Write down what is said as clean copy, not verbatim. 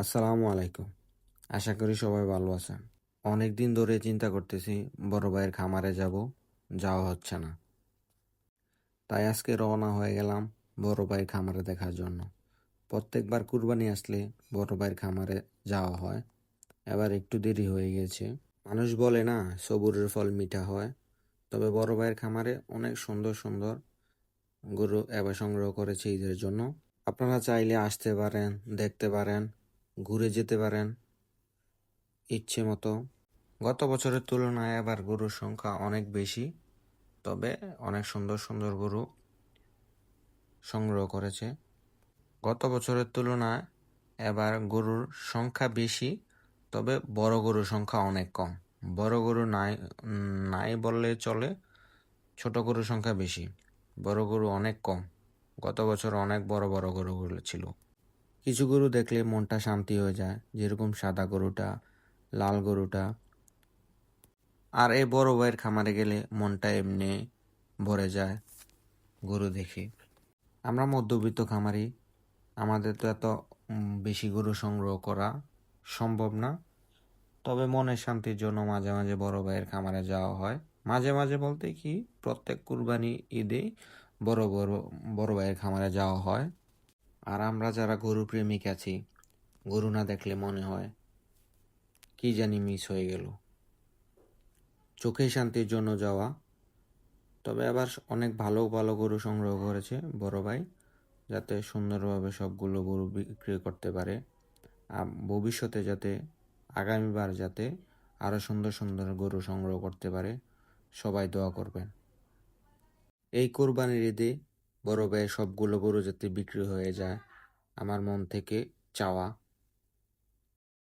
আসসালামু আলাইকুম। আশা করি সবাই ভালো আছেন। অনেক দিন ধরে চিন্তা করতেছি বড় ভাইয়ের খামারে যাব, যাওয়া হচ্ছে না। তাই আজকে রওনা হয়ে গেলাম বড় ভাইয়ের খামারে দেখার জন্য। প্রত্যেকবার কুরবানি আসলে বড় ভাইয়ের খামারে যাওয়া হয়। এবার একটু দেরি হয়ে গেছে। মানুষ বলে না সবুরের ফল মিঠা হয়, তবে বড় ভাইয়ের খামারে অনেক সুন্দর সুন্দর গরু এবার সংগ্রহ করেছে ঈদের জন্য। আপনারা চাইলে আসতে পারেন, দেখতে পারেন, ঘুরে যেতে পারেন ইচ্ছে মতো। গত বছরের তুলনায় এবার গরুর সংখ্যা অনেক বেশি, তবে অনেক সুন্দর সুন্দর গরু সংগ্রহ করেছে। গত বছরের তুলনায় এবার গরুর সংখ্যা বেশি, তবে বড় গরুর সংখ্যা অনেক কম। বড় গরু নাই নাই বললে চলে, ছোট গরুর সংখ্যা বেশি, বড় গরু অনেক কম। গত বছর অনেক বড় বড় গরুগুলো ছিল। কিছু গরু দেখলে মনটা শান্তি হয়ে যায়, যেরকম সাদা গরুটা, লাল গরুটা। আর এই বড় ভাইয়ের খামারে গেলে মনটা এমনি ভরে যায় গরু দেখে। আমরা মধ্যবিত্ত খামারি, আমাদের তো এত বেশি গরু সংগ্রহ করা সম্ভব না। তবে মনের শান্তির জন্য মাঝে মাঝে বড় ভাইয়ের খামারে যাওয়া হয়। মাঝে মাঝে বলতে কি, প্রত্যেক কুরবানি ঈদে বড় বড় বড় ভাইয়ের খামারে যাওয়া হয়। আর আমরা যারা গরু প্রেমিক আছি, গরু না দেখলে মনে হয় কি জানি মিস হয়ে গেল। চোখের শান্তির জন্য যাওয়া। তবে আবার অনেক ভালো ভালো গরু সংগ্রহ করেছে বড় ভাই, যাতে সুন্দরভাবে সবগুলো গরু বিক্রি করতে পারে। আর ভবিষ্যতে যাতে, আগামীবার যাতে আরও সুন্দর সুন্দর গরু সংগ্রহ করতে পারে, সবাই দোয়া করবেন। এই কোরবানির ঈদে বড় ভাইয়ের সবগুলো গরু যাতে বিক্রি হয়ে যায়, আমার মন থেকে চাওয়া।